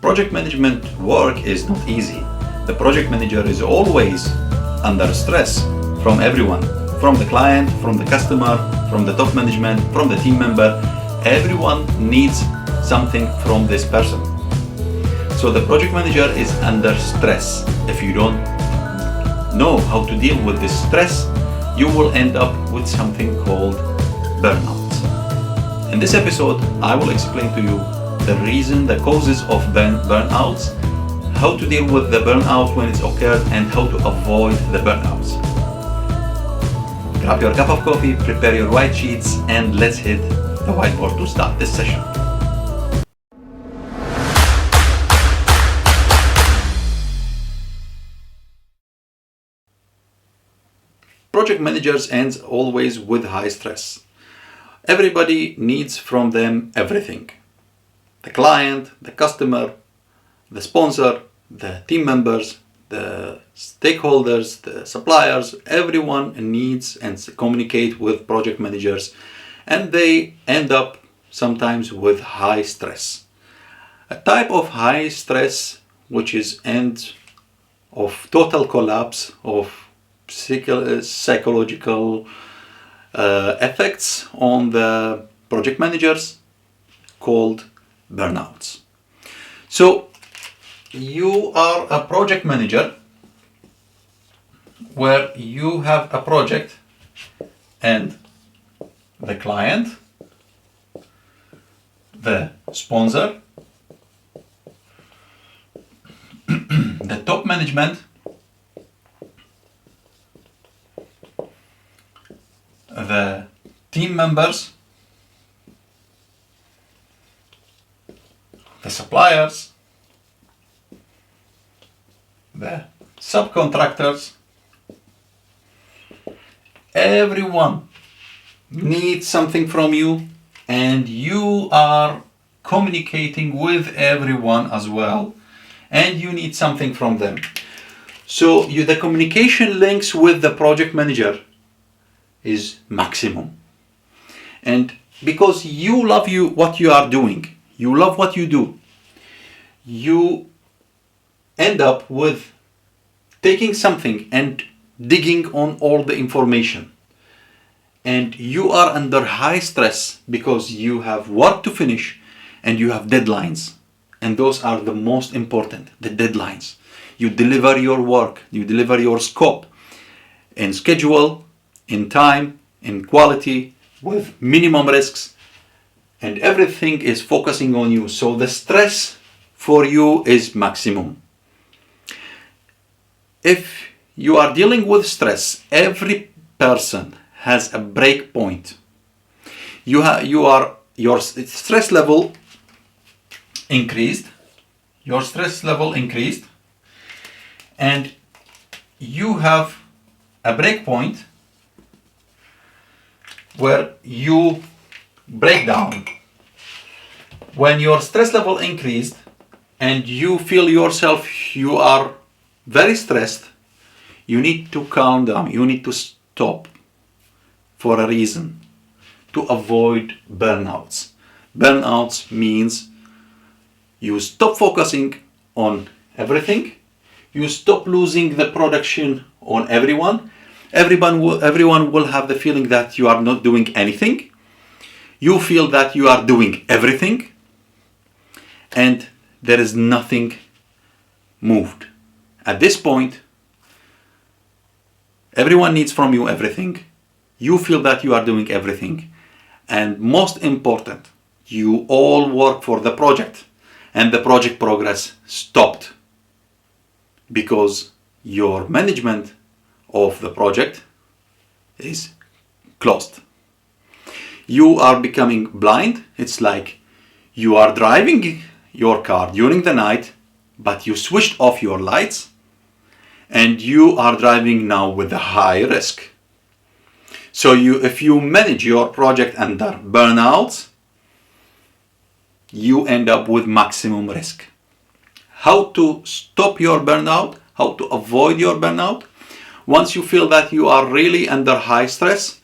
project management work is not easy. The project manager is always under stress from everyone, from the client, from the customer, from the top management, from the team member. Everyone needs something from this person. So the project manager is under stress. If you don't know how to deal with this stress, you will end up with something called burnout. In this episode, I will explain to you the causes of burnouts, how to deal with the burnout when it's occurred, and how to avoid the burnouts. Grab your cup of coffee, prepare your white sheets, and let's hit the whiteboard to start this session. Project managers ends always with high stress. Everybody needs from them everything. The client, the customer, the sponsor, the team members, the stakeholders, the suppliers, everyone needs and communicate with project managers, and they end up sometimes with high stress. A type of high stress which is end of total collapse of psychological effects on the project managers called burnouts. So you are a project manager where you have a project and the client, the sponsor, the top management, the team members, the suppliers, the subcontractors, everyone needs something from you, and you are communicating with everyone as well, and you need something from them. So the communication links with the project manager is maximum. And because you love what you are doing, you love what you do, you end up with taking something and digging on all the information. And you are under high stress because you have work to finish and you have deadlines. And those are the most important, the deadlines. You deliver your work, you deliver your scope in schedule, in time, in quality, with minimum risks, and everything is focusing on you. So the stress for you is maximum. If you are dealing with stress, every person has a break point. Your stress level increased, and you have a break point where you break down. When your stress level increased and you feel yourself you are very stressed, you need to calm down, you need to stop for a reason, to avoid burnouts. Burnouts means you stop focusing on everything, you stop losing the production on everyone. Everyone will have the feeling that you are not doing anything. You feel that you are doing everything, and there is nothing moved. At this point, everyone needs from you everything. You feel that you are doing everything. And most important, you all work for the project, and the project progress stopped because your management of the project is closed. You are becoming blind. It's like you are driving your car during the night, but you switched off your lights, and you are driving now with a high risk. So if you manage your project under burnouts, you end up with maximum risk. How to stop your burnout? How to avoid your burnout? Once you feel that you are really under high stress,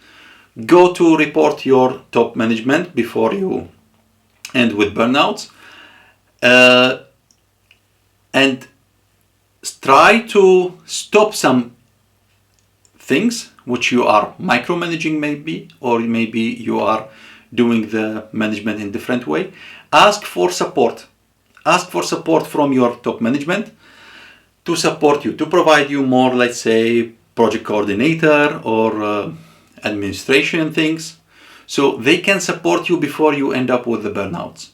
go to report your top management before you end with burnouts. and try to stop some things which you are micromanaging maybe, or maybe you are doing the management in different way. Ask for support. Ask for support from your top management to support you, to provide you more, let's say, project coordinator or administration things, so they can support you before you end up with the burnouts.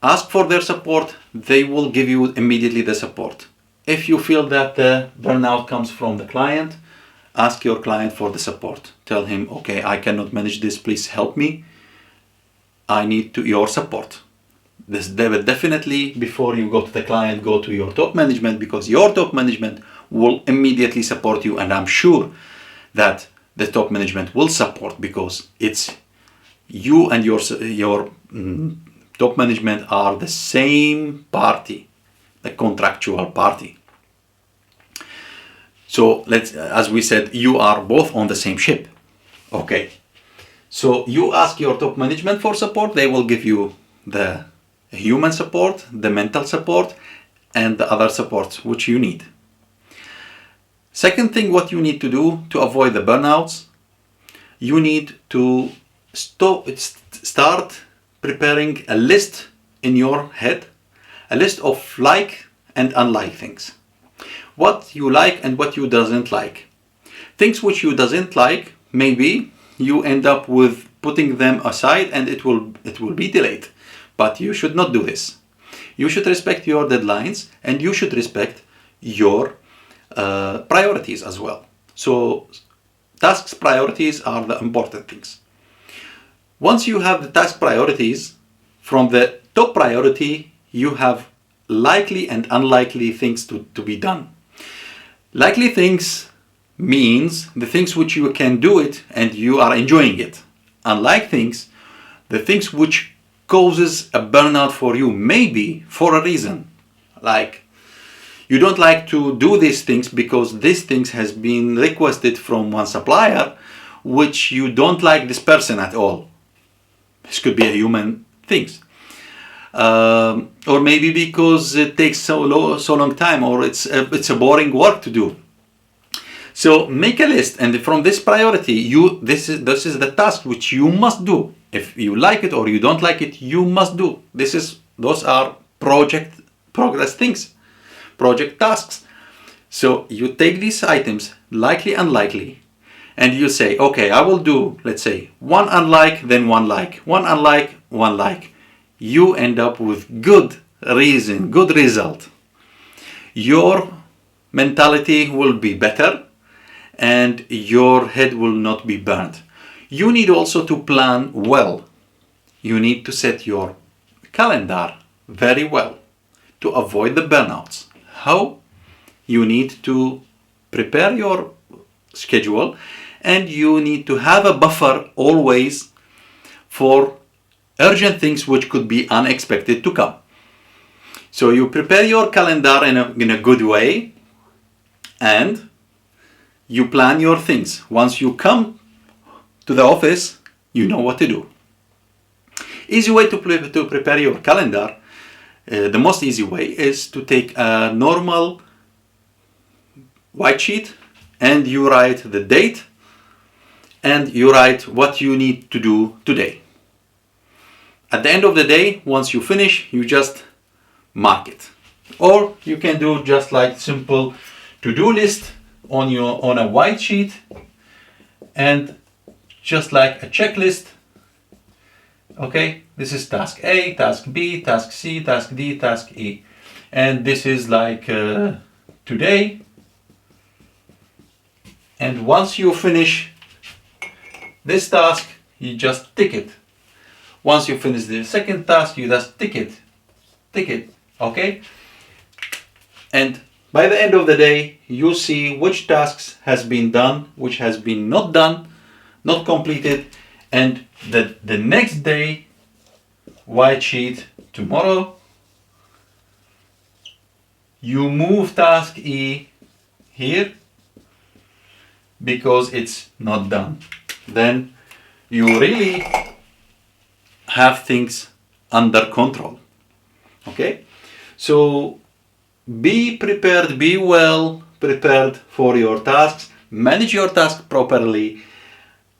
Ask for their support. They will give you immediately the support. If you feel that the burnout comes from the client, ask your client for the support. Tell him, okay, I cannot manage this, please help me. I need your support. This definitely, before you go to the client, go to your top management, because your top management will immediately support you, and I'm sure that the top management will support, because it's you and your top management are the same party, the contractual party. So as we said, you are both on the same ship. Okay. So you ask your top management for support. They will give you the human support, the mental support, and the other supports which you need. Second thing, what you need to do to avoid the burnouts, you need to start preparing a list in your head, a list of like and unlike things. What you like and what you doesn't like. Things which you doesn't like, maybe you end up with putting them aside and it will be delayed. But you should not do this. You should respect your deadlines, and you should respect your priorities as well. So tasks priorities are the important things. Once you have the task priorities, from the top priority, you have likely and unlikely things to be done. Likely things means the things which you can do it and you are enjoying it. Unlike things, the things which causes a burnout for you, maybe for a reason. Like, you don't like to do these things because these things has been requested from one supplier, which you don't like this person at all. This could be a human things. Or maybe because it takes so long time, or it's a boring work to do. So make a list, and from this priority, this is the task which you must do. If you like it or you don't like it, you must do. Those are project progress things, project tasks. So you take these items, likely, unlikely, and you say, okay, I will do, let's say, one unlike, then one like, one unlike, one like. You end up with good result. Your mentality will be better, and your head will not be burned. You need also to plan well. You need to set your calendar very well to avoid the burnouts. How? You need to prepare your schedule, and you need to have a buffer always for urgent things which could be unexpected to come. So you prepare your calendar in a good way, and you plan your things. Once you come to the office, you know what to do. Easy way to prepare your calendar, the most easy way is to take a normal white sheet, and you write the date, and you write what you need to do today. At the end of the day, once you finish, you just mark it. Or you can do just like simple to-do list on a white sheet, and just like a checklist. Okay, this is task A, task B, task C, task D, task E. And this is like today. And once you finish this task, you just tick it. Once you finish the second task, you just tick it, okay? And by the end of the day, you see which tasks has been done, which has been not done, not completed, and the next day, white sheet, tomorrow, you move task E here because it's not done. Then you really have things under control. Okay? So be prepared, be well prepared for your tasks, manage your task properly,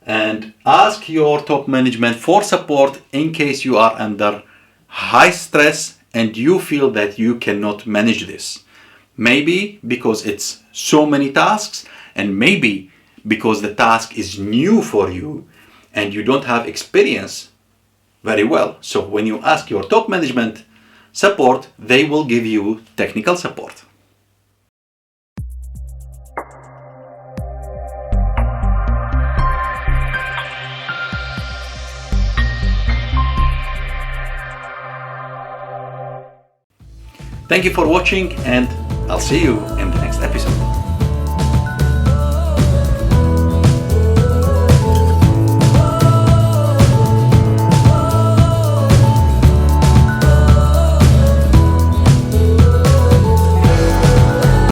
and ask your top management for support in case you are under high stress and you feel that you cannot manage this. Maybe because it's so many tasks, and maybe because the task is new for you and you don't have experience very well. So when you ask your top management support, they will give you technical support. Thank you for watching, and I'll see you in the next episode.